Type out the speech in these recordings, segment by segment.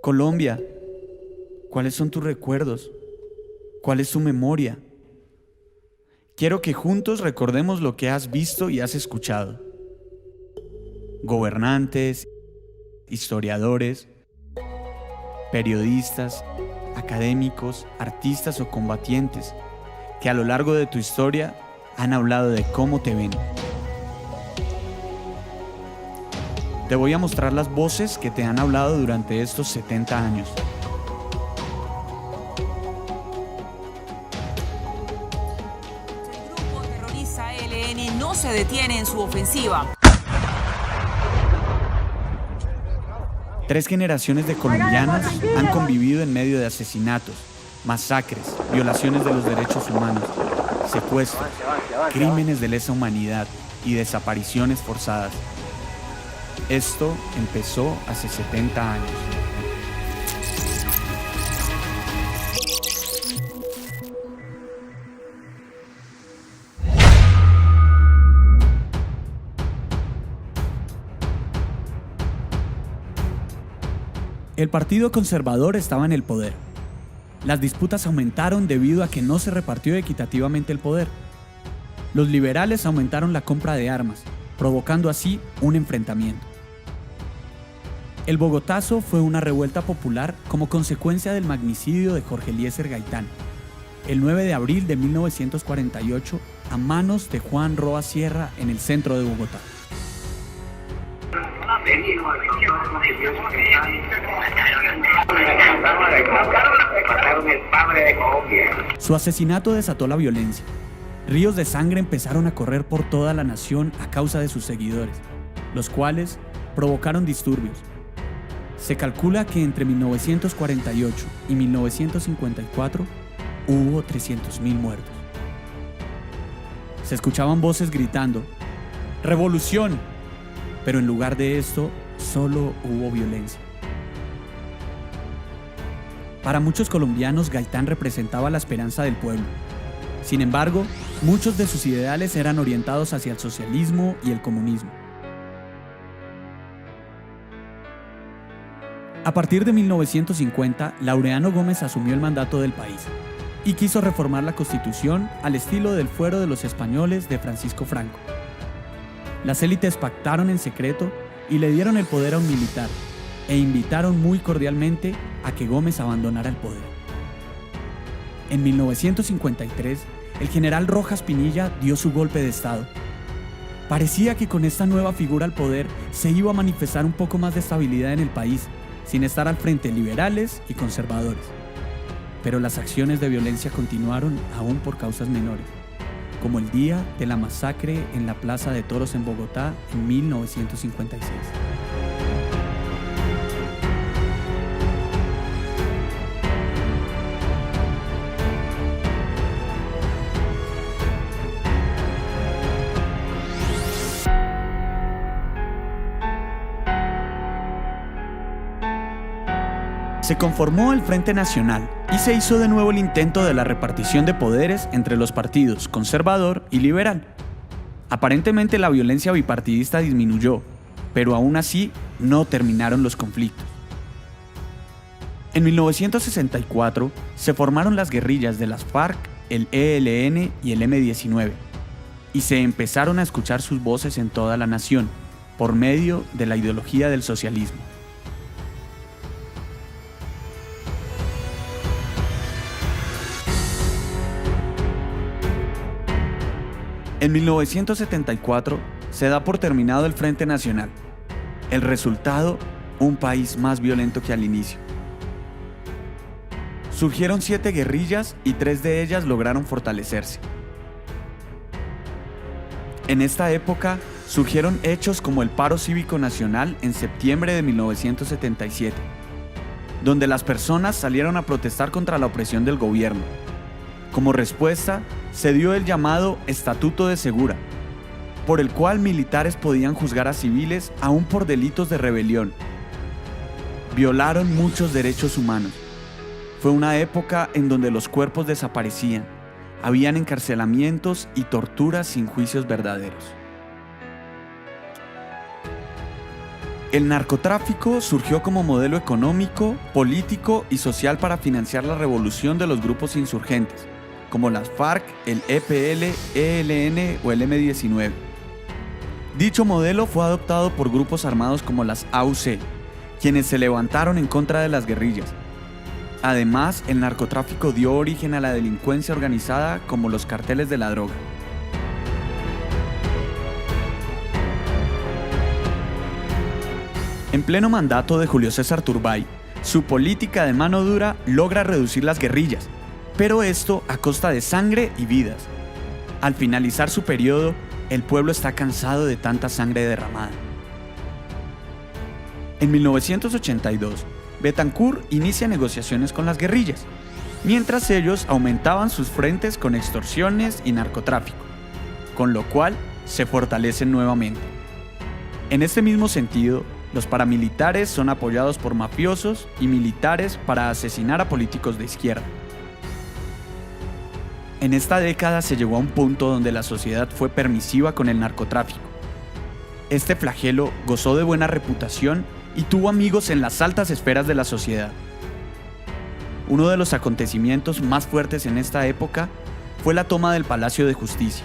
Colombia, ¿cuáles son tus recuerdos? ¿Cuál es tu memoria? Quiero que juntos recordemos lo que has visto y has escuchado. Gobernantes, historiadores, periodistas, académicos, artistas o combatientes que a lo largo de tu historia han hablado de cómo te ven. Te voy a mostrar las voces que te han hablado durante estos 70 años. El grupo terrorista ELN no se detiene en su ofensiva. 3 generaciones de colombianas han convivido en medio de asesinatos, masacres, violaciones de los derechos humanos, secuestros, crímenes de lesa humanidad y desapariciones forzadas. Esto empezó hace 70 años. El Partido Conservador estaba en el poder. Las disputas aumentaron debido a que no se repartió equitativamente el poder. Los liberales aumentaron la compra de armas, provocando así un enfrentamiento. El Bogotazo fue una revuelta popular como consecuencia del magnicidio de Jorge Eliezer Gaitán, el 9 de abril de 1948, a manos de Juan Roa Sierra en el centro de Bogotá. Su asesinato desató la violencia. Ríos de sangre empezaron a correr por toda la nación a causa de sus seguidores, los cuales provocaron disturbios. Se calcula que entre 1948 y 1954 hubo 300.000 muertos. Se escuchaban voces gritando ¡Revolución! Pero en lugar de esto, solo hubo violencia. Para muchos colombianos, Gaitán representaba la esperanza del pueblo. Sin embargo, muchos de sus ideales eran orientados hacia el socialismo y el comunismo. A partir de 1950, Laureano Gómez asumió el mandato del país y quiso reformar la Constitución al estilo del Fuero de los Españoles de Francisco Franco. Las élites pactaron en secreto y le dieron el poder a un militar e invitaron muy cordialmente a que Gómez abandonara el poder. En 1953, el general Rojas Pinilla dio su golpe de estado. Parecía que con esta nueva figura al poder se iba a manifestar un poco más de estabilidad en el país, sin estar al frente liberales y conservadores. Pero las acciones de violencia continuaron aún por causas menores, como el día de la masacre en la Plaza de Toros en Bogotá en 1956. Se conformó el Frente Nacional y se hizo de nuevo el intento de la repartición de poderes entre los partidos conservador y liberal. Aparentemente la violencia bipartidista disminuyó, pero aún así no terminaron los conflictos. En 1964 se formaron las guerrillas de las FARC, el ELN y el M-19, y se empezaron a escuchar sus voces en toda la nación, por medio de la ideología del socialismo. En 1974 se da por terminado el Frente Nacional. El resultado, un país más violento que al inicio. Surgieron 7 guerrillas y 3 de ellas lograron fortalecerse. En esta época surgieron hechos como el paro cívico nacional en septiembre de 1977, donde las personas salieron a protestar contra la opresión del gobierno. Como respuesta, se dio el llamado Estatuto de Segura, por el cual militares podían juzgar a civiles aún por delitos de rebelión. Violaron muchos derechos humanos. Fue una época en donde los cuerpos desaparecían, habían encarcelamientos y torturas sin juicios verdaderos. El narcotráfico surgió como modelo económico, político y social para financiar la revolución de los grupos insurgentes, como las FARC, el EPL, ELN o el M-19. Dicho modelo fue adoptado por grupos armados como las AUC, quienes se levantaron en contra de las guerrillas. Además, el narcotráfico dio origen a la delincuencia organizada como los carteles de la droga. En pleno mandato de Julio César Turbay, su política de mano dura logra reducir las guerrillas, pero esto a costa de sangre y vidas. Al finalizar su periodo, el pueblo está cansado de tanta sangre derramada. En 1982, Betancur inicia negociaciones con las guerrillas, mientras ellos aumentaban sus frentes con extorsiones y narcotráfico, con lo cual se fortalecen nuevamente. En este mismo sentido, los paramilitares son apoyados por mafiosos y militares para asesinar a políticos de izquierda. En esta década se llegó a un punto donde la sociedad fue permisiva con el narcotráfico. Este flagelo gozó de buena reputación y tuvo amigos en las altas esferas de la sociedad. Uno de los acontecimientos más fuertes en esta época fue la toma del Palacio de Justicia.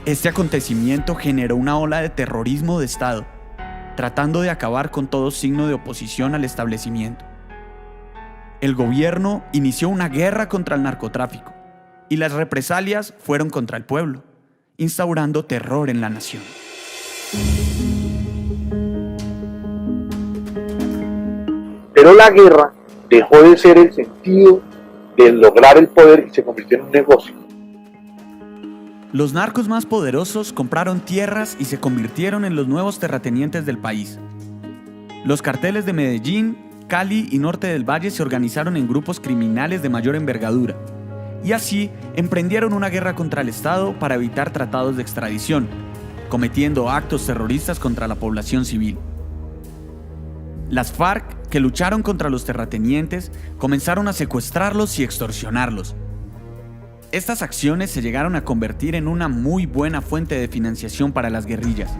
Este acontecimiento generó una ola de terrorismo de Estado, tratando de acabar con todo signo de oposición al establecimiento. El gobierno inició una guerra contra el narcotráfico y las represalias fueron contra el pueblo, instaurando terror en la nación. Pero la guerra dejó de ser el sentido de lograr el poder y se convirtió en un negocio. Los narcos más poderosos compraron tierras y se convirtieron en los nuevos terratenientes del país. Los carteles de Medellín, Cali y Norte del Valle se organizaron en grupos criminales de mayor envergadura y así emprendieron una guerra contra el Estado para evitar tratados de extradición, cometiendo actos terroristas contra la población civil. Las FARC, que lucharon contra los terratenientes, comenzaron a secuestrarlos y extorsionarlos. Estas acciones se llegaron a convertir en una muy buena fuente de financiación para las guerrillas.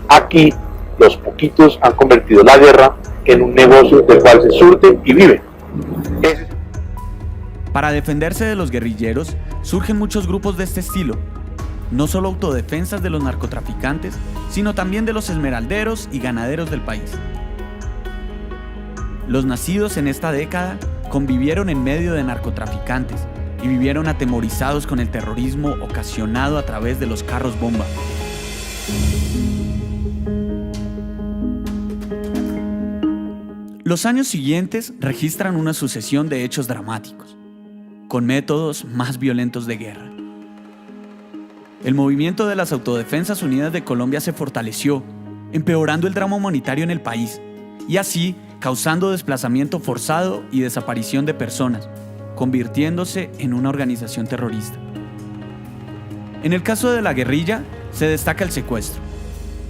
Aquí, los poquitos han convertido la guerra en un negocio del cual se surten y viven. Para defenderse de los guerrilleros, surgen muchos grupos de este estilo, no solo autodefensas de los narcotraficantes, sino también de los esmeralderos y ganaderos del país. Los nacidos en esta década convivieron en medio de narcotraficantes y vivieron atemorizados con el terrorismo ocasionado a través de los carros bomba. Los años siguientes registran una sucesión de hechos dramáticos, con métodos más violentos de guerra. El movimiento de las Autodefensas Unidas de Colombia se fortaleció, empeorando el drama humanitario en el país, y así causando desplazamiento forzado y desaparición de personas, convirtiéndose en una organización terrorista. En el caso de la guerrilla, se destaca el secuestro,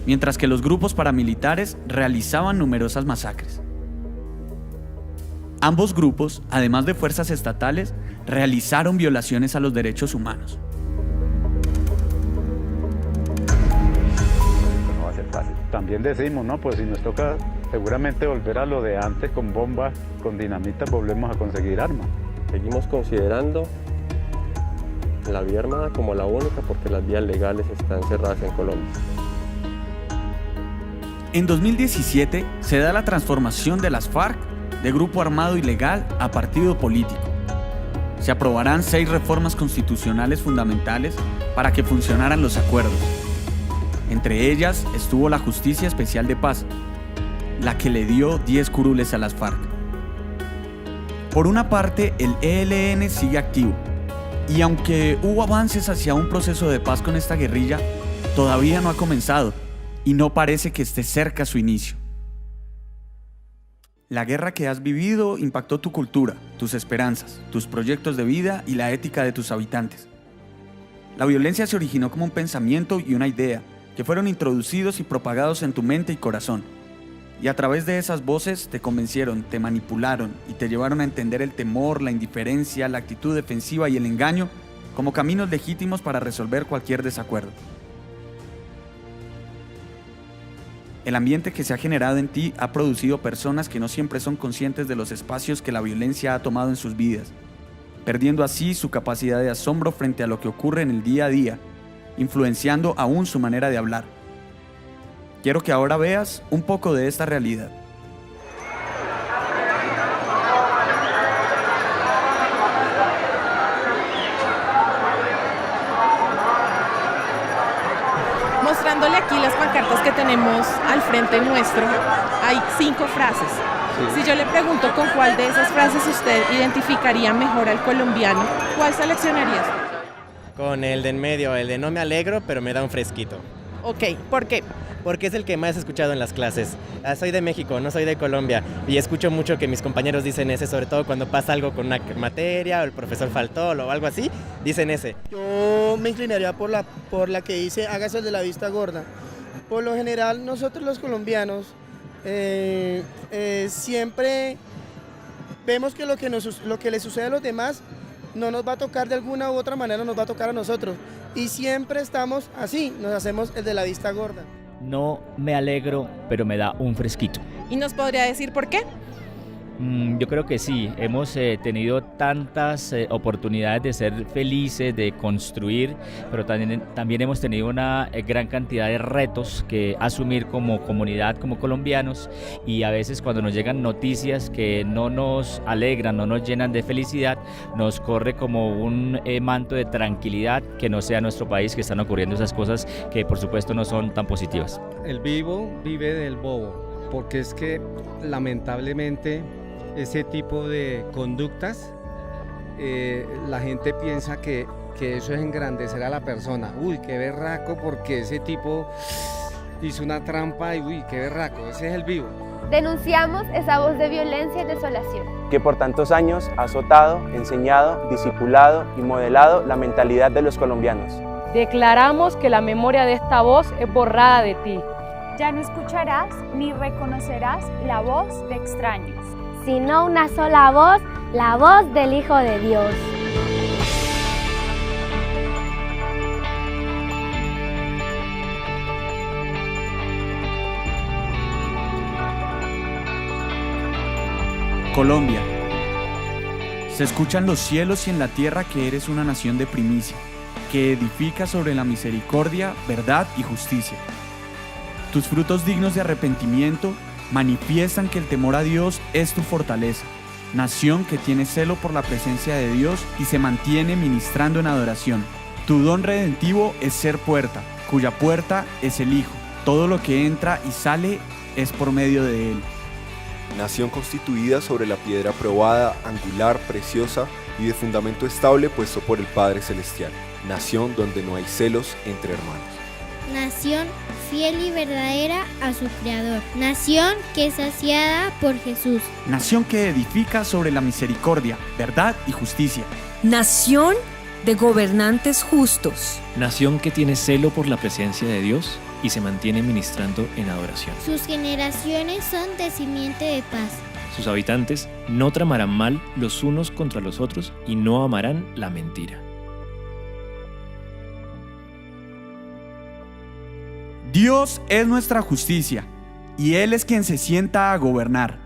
mientras que los grupos paramilitares realizaban numerosas masacres. Ambos grupos, además de fuerzas estatales, realizaron violaciones a los derechos humanos. No va a ser fácil. También decimos, ¿no? Pues si nos toca seguramente volver a lo de antes con bombas, con dinamita, volvemos a conseguir armas. Seguimos considerando la vía armada como la única porque las vías legales están cerradas en Colombia. En 2017 se da la transformación de las FARC de grupo armado ilegal a partido político. Se aprobarán 6 reformas constitucionales fundamentales para que funcionaran los acuerdos. Entre ellas estuvo la Justicia Especial de Paz, la que le dio 10 curules a las FARC. Por una parte, el ELN sigue activo, y aunque hubo avances hacia un proceso de paz con esta guerrilla, todavía no ha comenzado y no parece que esté cerca su inicio. La guerra que has vivido impactó tu cultura, tus esperanzas, tus proyectos de vida y la ética de tus habitantes. La violencia se originó como un pensamiento y una idea que fueron introducidos y propagados en tu mente y corazón. Y a través de esas voces te convencieron, te manipularon y te llevaron a entender el temor, la indiferencia, la actitud defensiva y el engaño como caminos legítimos para resolver cualquier desacuerdo. El ambiente que se ha generado en ti ha producido personas que no siempre son conscientes de los espacios que la violencia ha tomado en sus vidas, perdiendo así su capacidad de asombro frente a lo que ocurre en el día a día, influenciando aún su manera de hablar. Quiero que ahora veas un poco de esta realidad. Mostrándole aquí las pancartas que tenemos al frente nuestro, hay 5 frases. Sí. Si yo le pregunto con cuál de esas frases usted identificaría mejor al colombiano, ¿cuál seleccionaría? Con el de en medio, el de no me alegro, pero me da un fresquito. Ok, ¿por qué? Porque es el que más he escuchado en las clases. Soy de México, no soy de Colombia, y escucho mucho que mis compañeros dicen ese, sobre todo cuando pasa algo con una materia, o el profesor faltó, o algo así, dicen ese. Yo me inclinaría por la que dice, hágase el de la vista gorda. Por lo general, nosotros los colombianos siempre vemos que lo que le sucede a los demás no nos va a tocar de alguna u otra manera, nos va a tocar a nosotros. Y siempre estamos así, nos hacemos el de la vista gorda. No me alegro, pero me da un fresquito. ¿Y nos podría decir por qué? Yo creo que sí, hemos tenido tantas oportunidades de ser felices, de construir, pero también hemos tenido una gran cantidad de retos que asumir como comunidad, como colombianos, y a veces cuando nos llegan noticias que no nos alegran, no nos llenan de felicidad, nos corre como un manto de tranquilidad que no sea nuestro país, que están ocurriendo esas cosas que por supuesto no son tan positivas. El vivo vive del bobo, porque es que lamentablemente ese tipo de conductas, la gente piensa que eso es engrandecer a la persona. Uy, qué berraco, porque ese tipo hizo una trampa y uy, qué berraco, ese es el vivo. Denunciamos esa voz de violencia y desolación que por tantos años ha azotado, enseñado, discipulado y modelado la mentalidad de los colombianos. Declaramos que la memoria de esta voz es borrada de ti. Ya no escucharás ni reconocerás la voz de extraños, sino una sola voz, la voz del Hijo de Dios. Colombia. Se escuchan los cielos y en la tierra que eres una nación de primicia, que edifica sobre la misericordia, verdad y justicia. Tus frutos dignos de arrepentimiento manifiestan que el temor a Dios es tu fortaleza, nación que tiene celo por la presencia de Dios y se mantiene ministrando en adoración. Tu don redentivo es ser puerta, cuya puerta es el Hijo. Todo lo que entra y sale es por medio de Él. Nación constituida sobre la piedra probada, angular, preciosa y de fundamento estable puesto por el Padre Celestial. Nación donde no hay celos entre hermanos. Nación fiel y verdadera a su Creador. Nación que es saciada por Jesús. Nación que edifica sobre la misericordia, verdad y justicia. Nación de gobernantes justos. Nación que tiene celo por la presencia de Dios y se mantiene ministrando en adoración. Sus generaciones son de simiente de paz. Sus habitantes no tramarán mal los unos contra los otros y no amarán la mentira. Dios es nuestra justicia, y Él es quien se sienta a gobernar.